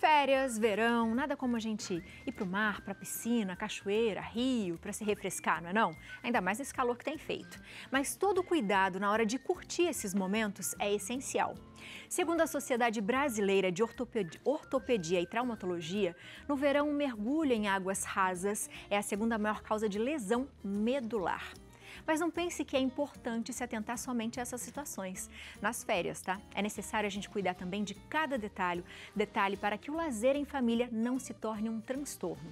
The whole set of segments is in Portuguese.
Férias, verão, nada como a gente ir para o mar, para a piscina, cachoeira, rio, para se refrescar, não é não? Ainda mais nesse calor que tem feito. Mas todo cuidado na hora de curtir esses momentos é essencial. Segundo a Sociedade Brasileira de Ortopedia e Traumatologia, no verão o mergulho em águas rasas é a segunda maior causa de lesão medular. Mas não pense que é importante se atentar somente a essas situações. Nas férias, tá? É necessário a gente cuidar também de cada detalhe para que o lazer em família não se torne um transtorno.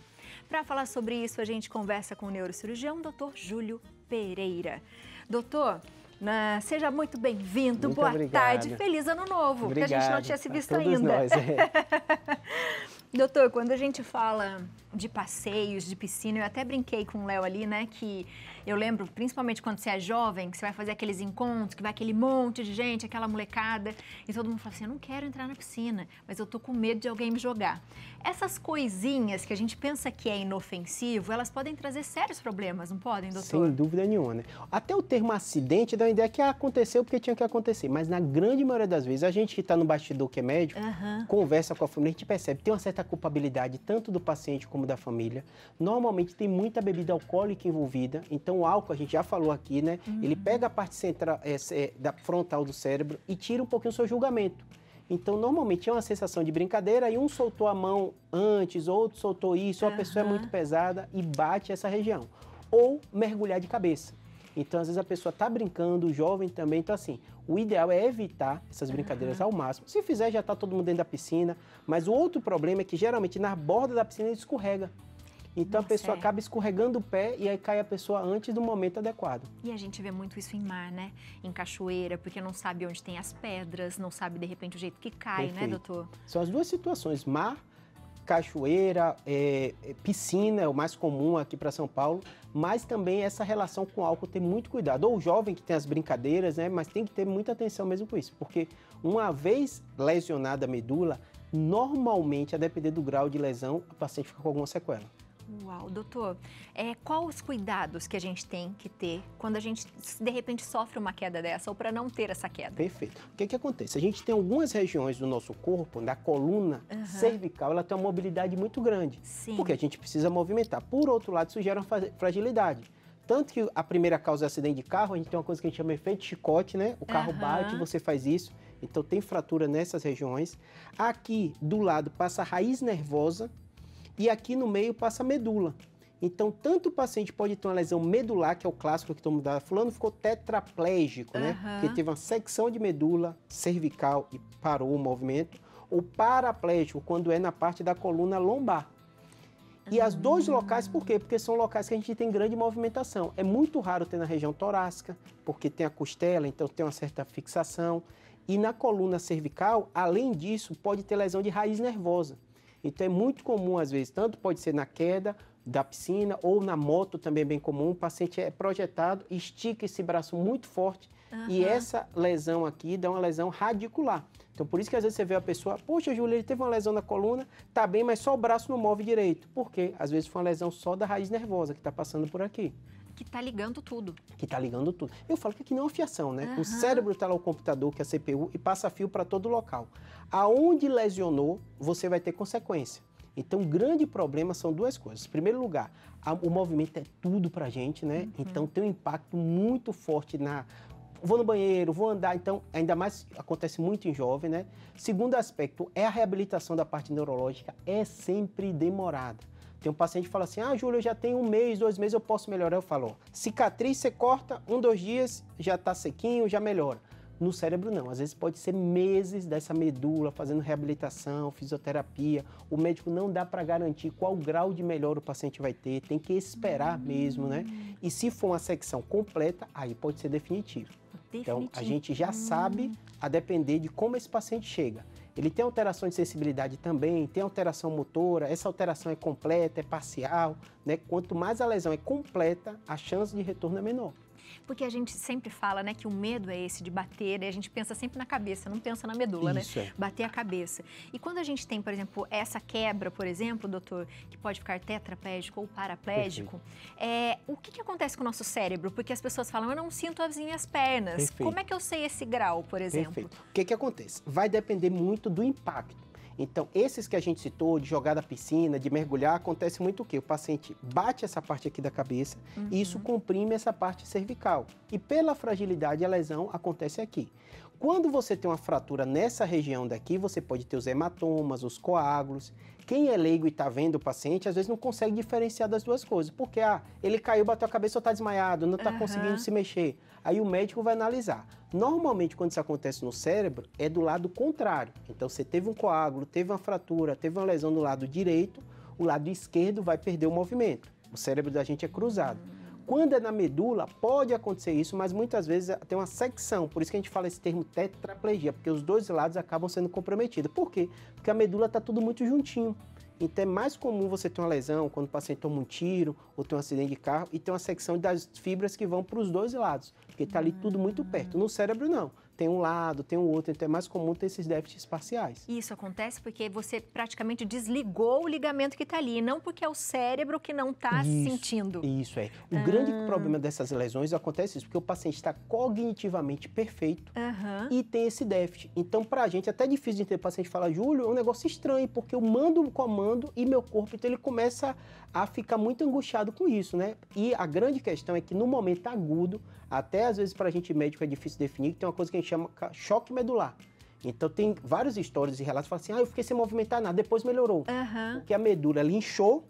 Para falar sobre isso, a gente conversa com o neurocirurgião Dr. Júlio Pereira. Doutor, seja muito bem-vindo, boa tarde, feliz ano novo, Obrigado, que a gente não tinha se visto todos ainda. Nós, Doutor, quando a gente fala de passeios, de piscina, eu até brinquei com o Léo ali, né, que eu lembro, principalmente quando você é jovem, que você vai fazer aqueles encontros, que vai aquele monte de gente, aquela molecada, e todo mundo fala assim, eu não quero entrar na piscina, mas eu tô com medo de alguém me jogar. Essas coisinhas que a gente pensa que é inofensivo, elas podem trazer sérios problemas, não podem, doutor? Sem dúvida nenhuma, né? Até o termo acidente dá a ideia que aconteceu porque tinha que acontecer, mas na grande maioria das vezes, a gente que está no bastidor, que é médico, conversa com a família, a gente percebe, tem uma certa culpabilidade tanto do paciente como da família. Normalmente tem muita bebida alcoólica envolvida, então o álcool, a gente já falou aqui, né? Ele pega a parte central, da frontal do cérebro e tira um pouquinho o seu julgamento. Então, normalmente é uma sensação de brincadeira e um soltou a mão antes, outro soltou isso, ou a pessoa é muito pesada e bate essa região. Ou mergulhar de cabeça. Então, às vezes a pessoa está brincando, o jovem também. Então, assim, o ideal é evitar essas brincadeiras ao máximo. Se fizer, já está todo mundo dentro da piscina. Mas o outro problema é que, geralmente, na borda da piscina ele escorrega. Então, a pessoa acaba escorregando o pé e aí cai a pessoa antes do momento adequado. E a gente vê muito isso em mar, né? Em cachoeira, porque não sabe onde tem as pedras, não sabe, de repente, o jeito que cai, né, doutor? São as duas situações, mar, cachoeira, piscina é o mais comum aqui para São Paulo, mas também essa relação com o álcool tem muito cuidado. Ou o jovem que tem as brincadeiras, né? Mas tem que ter muita atenção mesmo com isso, porque uma vez lesionada a medula, normalmente, a depender do grau de lesão, o paciente fica com alguma sequela. Uau, doutor, quais os cuidados que a gente tem que ter quando a gente, de repente, sofre uma queda dessa ou para não ter essa queda? Perfeito. O que acontece? A gente tem algumas regiões do nosso corpo, da coluna cervical, ela tem uma mobilidade muito grande. Sim. Porque a gente precisa movimentar. Por outro lado, isso gera uma fragilidade. Tanto que a primeira causa é acidente de carro, a gente tem uma coisa que a gente chama de efeito chicote, né? O carro bate, você faz isso. Então, tem fratura nessas regiões. Aqui, do lado, passa a raiz nervosa. E aqui no meio passa a medula. Então, tanto o paciente pode ter uma lesão medular, que é o clássico que todo mundo dá, fulano ficou tetraplégico, né? Porque teve uma secção de medula cervical e parou o movimento, ou paraplégico, quando é na parte da coluna lombar. E as dois locais, por quê? Porque são locais que a gente tem grande movimentação. É muito raro ter na região torácica, porque tem a costela, então tem uma certa fixação. E na coluna cervical, além disso, pode ter lesão de raiz nervosa. Então é muito comum, às vezes, tanto pode ser na queda da piscina ou na moto também é bem comum, o paciente é projetado, estica esse braço muito forte e essa lesão aqui dá uma lesão radicular. Então por isso que às vezes você vê a pessoa, poxa, Júlia, ele teve uma lesão na coluna, tá bem, mas só o braço não move direito. Por quê? Às vezes foi uma lesão só da raiz nervosa que está passando por aqui. Que tá ligando tudo. Que tá ligando tudo. Eu falo que aqui não é uma fiação, né? O cérebro tá lá, o computador, que é a CPU, e passa fio para todo local. Aonde lesionou, você vai ter consequência. Então, o grande problema são duas coisas. Em primeiro lugar, o movimento é tudo pra gente, né? Então, tem um impacto muito forte na... Vou no banheiro, vou andar, então, ainda mais acontece muito em jovem, né? Segundo aspecto, a reabilitação da parte neurológica é sempre demorada. Tem um paciente que fala assim, Júlio, eu já tenho 1 mês, 2 meses, eu posso melhorar. Eu falo, cicatriz você corta, 1, 2 dias, já tá sequinho, já melhora. No cérebro não, às vezes pode ser meses dessa medula, fazendo reabilitação, fisioterapia. O médico não dá para garantir qual grau de melhora o paciente vai ter, tem que esperar mesmo, né? E se for uma secção completa, aí pode ser definitivo. Então, a gente já sabe, a depender de como esse paciente chega. Ele tem alteração de sensibilidade também, tem alteração motora, essa alteração é completa, é parcial, né? Quanto mais a lesão é completa, a chance de retorno é menor. Porque a gente sempre fala, né, que o medo é esse de bater, e a gente pensa sempre na cabeça, não pensa na medula, Isso, né? Bater a cabeça. E quando a gente tem, por exemplo, essa quebra, por exemplo, doutor, que pode ficar tetraplégico ou paraplégico, o que acontece com o nosso cérebro? Porque as pessoas falam, eu não sinto as minhas pernas. Perfeito. Como é que eu sei esse grau, por exemplo? Perfeito. O que acontece? Vai depender muito do impacto. Então, esses que a gente citou, de jogar da piscina, de mergulhar, acontece muito o quê? O paciente bate essa parte aqui da cabeça e isso comprime essa parte cervical. E pela fragilidade, a lesão acontece aqui. Quando você tem uma fratura nessa região daqui, você pode ter os hematomas, os coágulos. Quem é leigo e está vendo o paciente, às vezes não consegue diferenciar das duas coisas. Porque, ele caiu, bateu a cabeça ou está desmaiado, não está conseguindo se mexer. Aí o médico vai analisar. Normalmente, quando isso acontece no cérebro, é do lado contrário. Então, você teve um coágulo, teve uma fratura, teve uma lesão no lado direito, o lado esquerdo vai perder o movimento. O cérebro da gente é cruzado. Quando é na medula, pode acontecer isso, mas muitas vezes tem uma secção. Por isso que a gente fala esse termo tetraplegia, porque os dois lados acabam sendo comprometidos. Por quê? Porque a medula está tudo muito juntinho. Então é mais comum você ter uma lesão quando o paciente toma um tiro ou tem um acidente de carro e tem uma secção das fibras que vão para os dois lados, porque está ali tudo muito perto. No cérebro, não. Tem um lado, tem o outro, então é mais comum ter esses déficits parciais. Isso acontece porque você praticamente desligou o ligamento que está ali, e não porque é o cérebro que não está sentindo. Isso é. O grande problema dessas lesões acontece isso, porque o paciente está cognitivamente perfeito e tem esse déficit. Então, para a gente, é até difícil de entender. O paciente fala, Júlio, é um negócio estranho, porque eu mando um comando e meu corpo, então ele começa a ficar muito angustiado com isso, né? E a grande questão é que no momento agudo, até às vezes para a gente médico é difícil definir, que tem uma coisa que a gente chama choque medular. Então tem várias histórias e relatos que falam assim, eu fiquei sem movimentar nada, depois melhorou. Porque a medula ela inchou,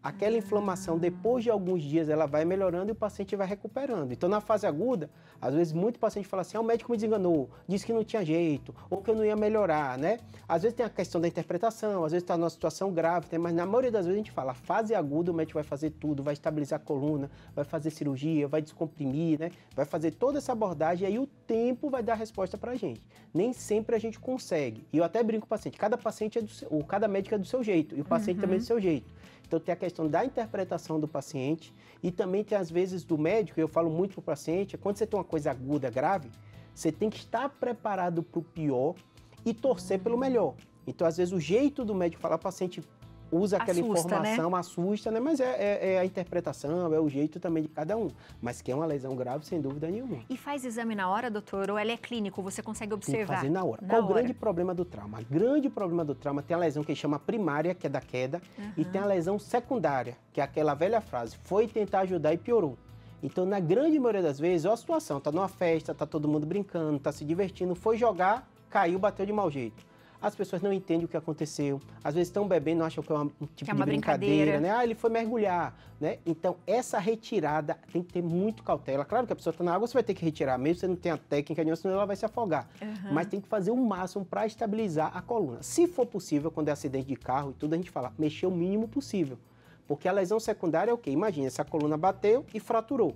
aquela inflamação, depois de alguns dias, ela vai melhorando e o paciente vai recuperando. Então, na fase aguda, às vezes, muito paciente fala assim, o médico me desenganou, disse que não tinha jeito, ou que eu não ia melhorar, né? Às vezes tem a questão da interpretação, às vezes está numa situação grave, mas na maioria das vezes a gente fala, a fase aguda, o médico vai fazer tudo, vai estabilizar a coluna, vai fazer cirurgia, vai descomprimir, né? Vai fazer toda essa abordagem e aí o tempo vai dar a resposta pra gente. Nem sempre a gente consegue. E eu até brinco com o paciente, cada paciente cada médico é do seu jeito, e o paciente também é do seu jeito. Então, tem a questão da interpretação do paciente e também tem, às vezes, do médico, eu falo muito para o paciente, quando você tem uma coisa aguda, grave, você tem que estar preparado para o pior e torcer pelo melhor. Então, às vezes, o jeito do médico falar, o paciente usa aquela informação, né? Assusta, né? Mas é a interpretação, é o jeito também de cada um. Mas que é uma lesão grave, sem dúvida nenhuma. E faz exame na hora, doutor? Ou ela é clínico? Você consegue observar? Tem que fazer na hora. Qual o grande problema do trauma? O grande problema do trauma tem a lesão que chama primária, que é da queda, e tem a lesão secundária, que é aquela velha frase, foi tentar ajudar e piorou. Então, na grande maioria das vezes, olha a situação, tá numa festa, tá todo mundo brincando, tá se divertindo, foi jogar, caiu, bateu de mau jeito. As pessoas não entendem o que aconteceu, às vezes estão bebendo, acham que é um tipo de brincadeira, né? Ele foi mergulhar, né? Então, essa retirada tem que ter muito cautela. Claro que a pessoa está na água, você vai ter que retirar, mesmo você não tem a técnica nenhuma, senão ela vai se afogar. Mas tem que fazer o máximo para estabilizar a coluna. Se for possível, quando é acidente de carro e tudo, a gente fala, mexer o mínimo possível. Porque a lesão secundária é o quê? Imagina, essa coluna bateu e fraturou.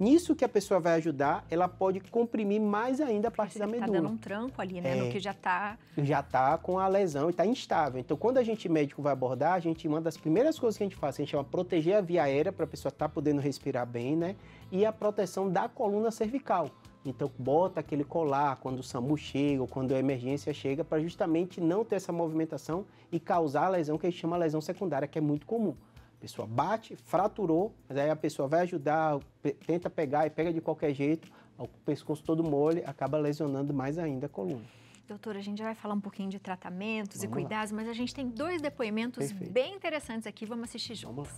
Nisso que a pessoa vai ajudar, ela pode comprimir mais ainda a parte da medula. Está dando um tranco ali, né? No que já está... Já está com a lesão e está instável. Então, quando a gente médico vai abordar, uma das primeiras coisas que a gente faz, a gente chama proteger a via aérea para a pessoa estar podendo respirar bem, né? E a proteção da coluna cervical. Então, bota aquele colar quando o SAMU chega ou quando a emergência chega, para justamente não ter essa movimentação e causar a lesão que a gente chama lesão secundária, que é muito comum. A pessoa bate, fraturou, mas aí a pessoa vai ajudar, tenta pegar e pega de qualquer jeito, o pescoço todo mole, acaba lesionando mais ainda a coluna. Doutora, a gente já vai falar um pouquinho de tratamentos e cuidados, mas a gente tem 2 depoimentos bem interessantes aqui, vamos assistir juntos.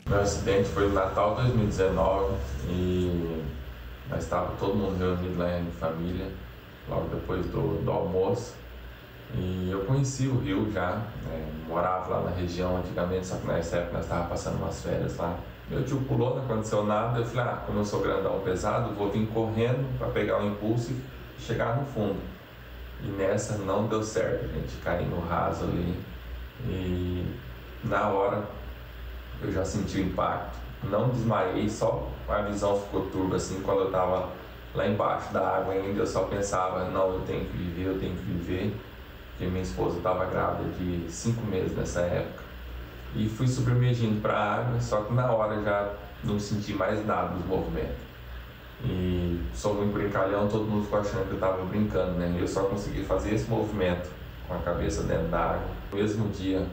Meu acidente foi no Natal de 2019 e nós estávamos todo mundo reunido lá em família, logo depois do almoço. E eu conheci o Rio já, né? Morava lá na região antigamente, só que nessa época nós estávamos passando umas férias lá. Meu tio pulou, não aconteceu nada, eu falei, como eu sou grandão pesado, vou vir correndo para pegar o impulso e chegar no fundo. E nessa não deu certo, a gente caiu no raso ali. E na hora eu já senti o impacto. Não desmaiei, só a visão ficou turva assim, quando eu estava lá embaixo da água ainda, eu só pensava, não, eu tenho que viver, eu tenho que viver. Porque minha esposa estava grávida de 5 meses nessa época. E fui submergindo para a água, só que na hora já não senti mais nada dos movimentos. E sou muito brincalhão, todo mundo ficou achando que eu estava brincando, né? Eu só consegui fazer esse movimento com a cabeça dentro da água. No mesmo dia,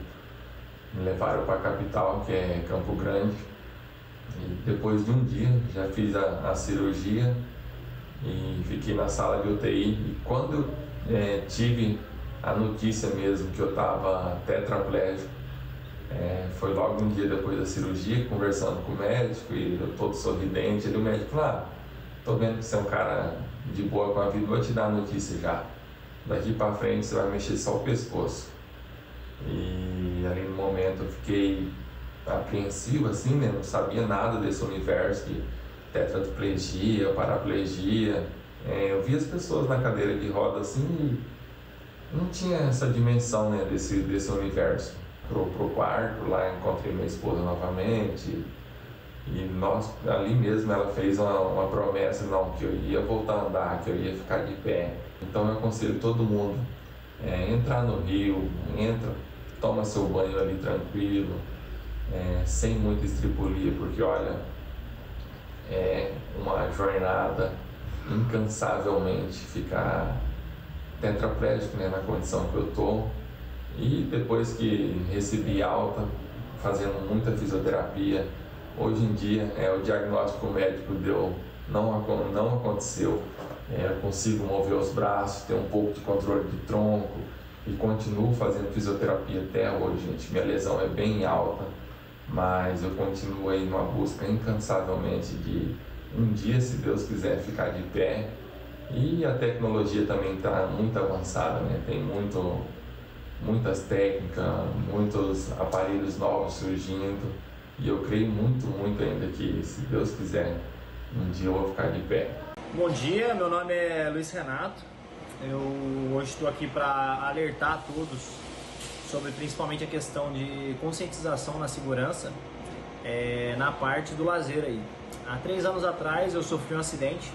me levaram para a capital, que é Campo Grande. E depois de um dia, já fiz a cirurgia e fiquei na sala de UTI. E quando eu tive a notícia mesmo que eu estava tetraplégico, foi logo um dia depois da cirurgia, conversando com o médico, e eu todo sorridente, e o médico falou, tô vendo que você é um cara de boa com a vida, vou te dar a notícia já. Daqui para frente você vai mexer só o pescoço. E ali no momento eu fiquei apreensivo, assim, né? Não sabia nada desse universo de tetraplegia, paraplegia. Eu via as pessoas na cadeira de roda assim e não tinha essa dimensão, né, desse universo. Pro quarto, lá encontrei minha esposa novamente e ali mesmo ela fez uma promessa, não, que eu ia voltar a andar, que eu ia ficar de pé. Então eu aconselho todo mundo entrar no rio, toma seu banho ali tranquilo, sem muita estripulia, porque olha, é uma jornada incansavelmente ficar tetraplégico, né, na condição que eu tô. E depois que recebi alta, fazendo muita fisioterapia, hoje em dia o diagnóstico médico deu, não aconteceu. Eu consigo mover os braços, ter um pouco de controle do tronco e continuo fazendo fisioterapia até hoje, gente. Minha lesão é bem alta, mas eu continuo aí numa busca incansavelmente de um dia, se Deus quiser, ficar de pé. E a tecnologia também está muito avançada, né? Tem muitas técnicas, muitos aparelhos novos surgindo e eu creio muito ainda que, se Deus quiser, um dia eu vou ficar de pé. Bom dia, meu nome é Luiz Renato. Eu hoje estou aqui para alertar a todos sobre principalmente a questão de conscientização na segurança na parte do lazer aí. Há 3 anos atrás eu sofri um acidente,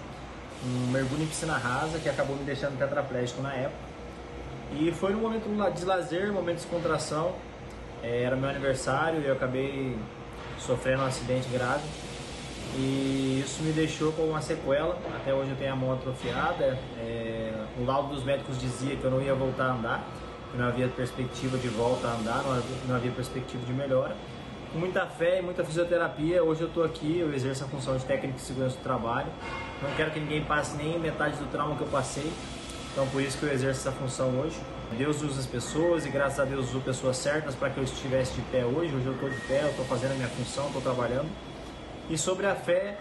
um mergulho em piscina rasa que acabou me deixando tetraplégico na época. E foi num momento de lazer, momento de descontração, era meu aniversário e eu acabei sofrendo um acidente grave. E isso me deixou com uma sequela, até hoje eu tenho a mão atrofiada. O laudo dos médicos dizia que eu não ia voltar a andar, que não havia perspectiva de volta a andar, não havia perspectiva de melhora. Com muita fé e muita fisioterapia, hoje eu estou aqui, eu exerço a função de técnico de segurança do trabalho. Não quero que ninguém passe nem metade do trauma que eu passei. Então por isso que eu exerço essa função hoje. Deus usa as pessoas e graças a Deus usou pessoas certas para que eu estivesse de pé hoje. Hoje eu estou de pé, eu estou fazendo a minha função, estou trabalhando. E sobre a fé,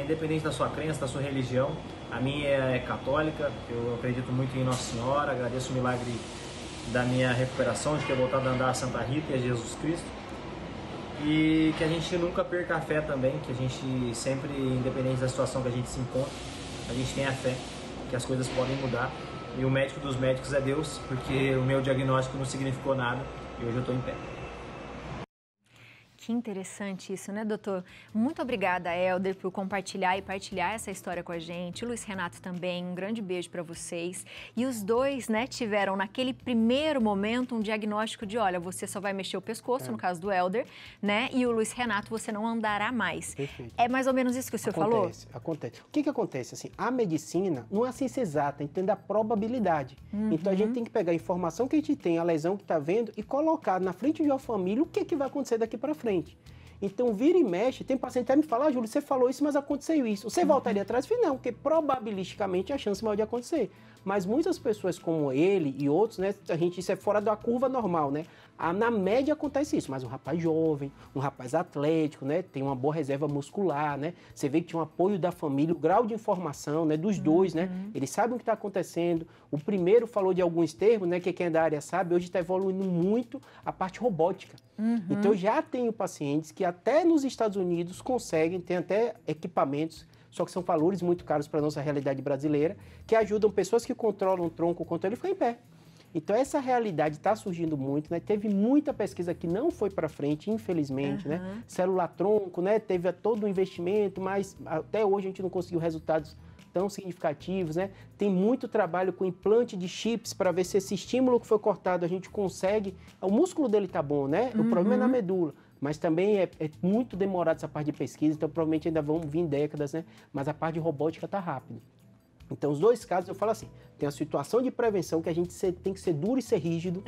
independente da sua crença, da sua religião, a minha é católica, eu acredito muito em Nossa Senhora, agradeço o milagre da minha recuperação, de ter voltado a andar a Santa Rita e a Jesus Cristo. E que a gente nunca perca a fé também, que a gente sempre, independente da situação que a gente se encontra, a gente tenha fé que as coisas podem mudar. E o médico dos médicos é Deus, porque o meu diagnóstico não significou nada e hoje eu estou em pé. Que interessante isso, né, doutor? Muito obrigada, Hélder, por compartilhar e partilhar essa história com a gente. O Luiz Renato também, um grande beijo para vocês. E os dois, né, tiveram naquele primeiro momento um diagnóstico de, olha, você só vai mexer o pescoço, no caso do Hélder, né? E o Luiz Renato, você não andará mais. Perfeito. É mais ou menos isso que o senhor falou? Acontece. O que acontece? Assim, a medicina não é ciência exata, entende a probabilidade. Então a gente tem que pegar a informação que a gente tem, a lesão que está vendo e colocar na frente de uma família o que vai acontecer daqui para frente. Então, vira e mexe, tem paciente que me fala, Júlio, você falou isso, mas aconteceu isso. Você voltaria atrás? Não, porque probabilisticamente a chance maior de acontecer. Mas muitas pessoas como ele e outros, né, isso é fora da curva normal, né? Na média acontece isso, mas um rapaz jovem, um rapaz atlético, né, tem uma boa reserva muscular, né? Você vê que tinha um apoio da família, o grau de informação, né, dos dois, né? Eles sabem o que está acontecendo. O primeiro falou de alguns termos, né, que quem é da área sabe, hoje está evoluindo muito a parte robótica. Então, eu já tenho pacientes que até nos Estados Unidos conseguem, tem até equipamentos, só que são valores muito caros para a nossa realidade brasileira, que ajudam pessoas que controlam o tronco, o controle, a ficar em pé. Então, essa realidade está surgindo muito, né? Teve muita pesquisa que não foi para frente, infelizmente, né? Célula-tronco, né? Teve todo o investimento, mas até hoje a gente não conseguiu resultados tão significativos, né? Tem muito trabalho com implante de chips para ver se esse estímulo que foi cortado a gente consegue... O músculo dele tá bom, né? O problema é na medula. Mas também é muito demorado essa parte de pesquisa, então provavelmente ainda vão vir décadas, né? Mas a parte de robótica tá rápido. Então, os dois casos, eu falo assim, tem a situação de prevenção que a gente tem que ser duro e ser rígido.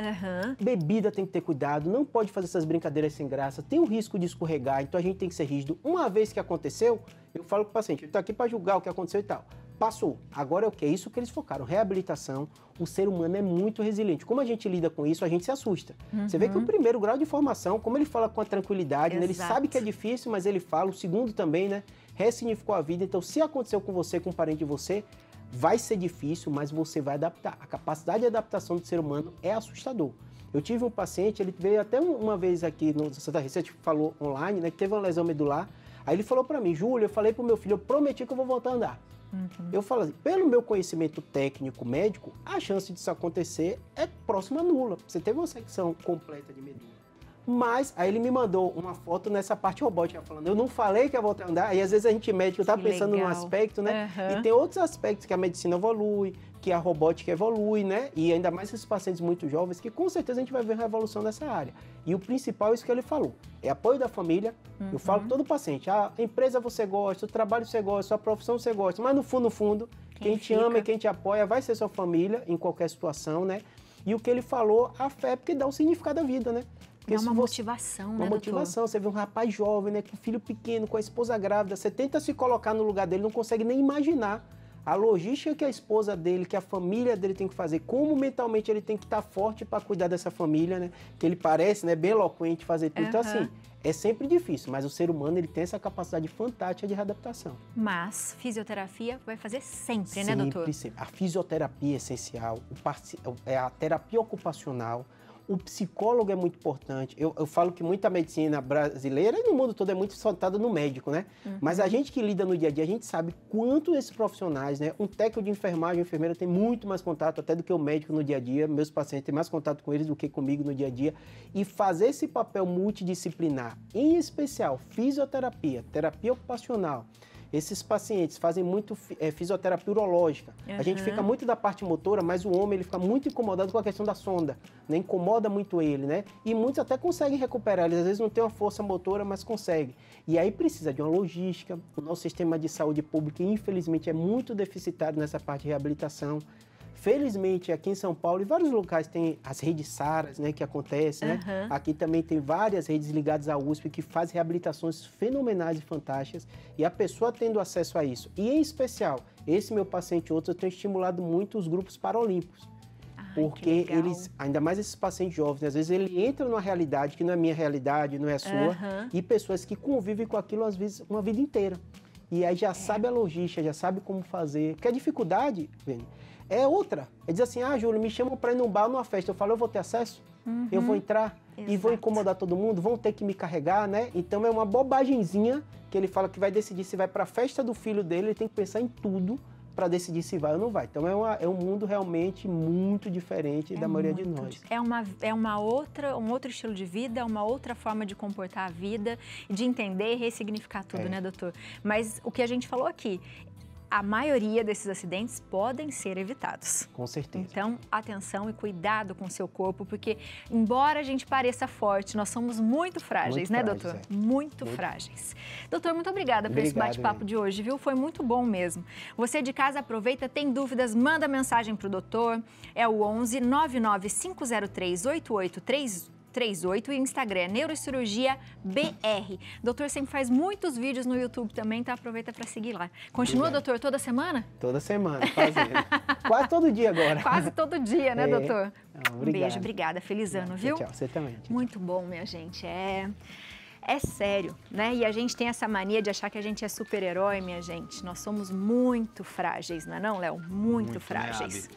Bebida tem que ter cuidado, não pode fazer essas brincadeiras sem graça, tem o risco de escorregar, então a gente tem que ser rígido. Uma vez que aconteceu, eu falo para o paciente, eu estou aqui para julgar o que aconteceu e tal. passou. Agora é o que? É isso que eles focaram, reabilitação. O ser humano é muito resiliente. Como a gente lida com isso, a gente se assusta. Você vê que o primeiro grau de formação, como ele fala com a tranquilidade, né? Ele sabe que é difícil, mas ele fala. O segundo também, né? Ressignificou a vida. Então, se aconteceu com você, com um parente de você, vai ser difícil, mas você vai adaptar. A capacidade de adaptação do ser humano é assustador. Eu tive um paciente, ele veio até uma vez aqui no Santa Rita, a gente falou online, né? Que teve uma lesão medular. Aí ele falou para mim, Júlio, eu falei pro meu filho, eu prometi que eu vou voltar a andar. Eu falo assim, pelo meu conhecimento técnico médico, a chance disso acontecer é próxima a nula. Você teve uma secção completa de medula. Mas, aí ele me mandou uma foto nessa parte robótica, falando, eu não falei que ia voltar a andar. Aí, às vezes, a gente médico tá pensando num aspecto, né? E tem outros aspectos que a medicina evolui, que a robótica evolui, né? E ainda mais esses pacientes muito jovens, que com certeza a gente vai ver uma evolução nessa área. E o principal é isso que ele falou, é apoio da família. Eu falo para todo paciente, a empresa você gosta, o trabalho você gosta, a profissão você gosta, mas no fundo, quem te ama e quem te apoia vai ser sua família, em qualquer situação, né? E o que ele falou, a fé, porque dá o significado da vida, né? Porque é uma motivação, né, Uma motivação. Você vê um rapaz jovem, né, com filho pequeno, com a esposa grávida, você tenta se colocar no lugar dele, não consegue nem imaginar a logística que a esposa dele, que a família dele tem que fazer, como mentalmente ele tem que estar forte para cuidar dessa família, né? Que ele parece, né, bem eloquente, fazer tudo. Então, assim, é sempre difícil, mas o ser humano, ele tem essa capacidade fantástica de readaptação. Mas fisioterapia vai fazer sempre, né, doutor? Sempre. A fisioterapia é essencial, a terapia ocupacional, o psicólogo é muito importante. Eu falo que muita medicina brasileira e no mundo todo é muito soltada no médico, né? Mas a gente que lida no dia a dia, a gente sabe quanto esses profissionais, né? Um técnico de enfermagem, um enfermeiro tem muito mais contato até do que o médico no dia a dia. Meus pacientes têm mais contato com eles do que comigo no dia a dia. E fazer esse papel multidisciplinar, em especial fisioterapia, terapia ocupacional, esses pacientes fazem muito fisioterapia urológica. A gente fica muito da parte motora, mas o homem ele fica muito incomodado com a questão da sonda, né? Incomoda muito ele, né? E muitos até conseguem recuperar, eles às vezes não têm uma força motora, mas conseguem. E aí precisa de uma logística. O nosso sistema de saúde pública, infelizmente, é muito deficitário nessa parte de reabilitação. Felizmente, aqui em São Paulo, em vários locais tem as redes SARAS, né, que acontecem, né? Aqui também tem várias redes ligadas à USP que fazem reabilitações fenomenais e fantásticas e a pessoa tendo acesso a isso. E, em especial, esse meu paciente e outros, eu tenho estimulado muito os grupos paralímpicos. Porque eles, ainda mais esses pacientes jovens, às vezes ele entra numa realidade que não é minha realidade, não é a sua, e pessoas que convivem com aquilo, às vezes, uma vida inteira. E aí já sabe a logística, já sabe como fazer. Porque a dificuldade, Vênia, é outra. É dizer assim, Júlio, me chamam para ir num bar, numa festa. Eu falo, eu vou ter acesso? Eu vou entrar? E vou incomodar todo mundo? Vão ter que me carregar, né? Então é uma bobagemzinha que ele fala que vai decidir se vai para a festa do filho dele, ele tem que pensar em tudo para decidir se vai ou não vai. Então é um mundo realmente muito diferente da maioria de nós. É um outro estilo de vida, uma outra forma de comportar a vida, de entender e ressignificar tudo, né, doutor? Mas o que a gente falou aqui, a maioria desses acidentes podem ser evitados. Com certeza. Então, atenção e cuidado com o seu corpo, porque embora a gente pareça forte, nós somos muito frágeis, né, doutor? Muito frágeis. Doutor, muito obrigada por esse bate-papo de hoje, viu? Foi muito bom mesmo. Você de casa aproveita, tem dúvidas, manda mensagem para o doutor. É o 11 99503 8838 e o Instagram é Neurocirurgia BR. Doutor sempre faz muitos vídeos no YouTube também, então aproveita para seguir lá. Continua, doutor, toda semana? Toda semana, fazendo. Quase todo dia agora. Quase todo dia, né, doutor? Não, um beijo, obrigada. Feliz ano, viu? Tchau, você também. Tchau. Muito bom, minha gente. É sério, né? E a gente tem essa mania de achar que a gente é super-herói, minha gente. Nós somos muito frágeis, não é não, Léo? Muito frágeis. Né,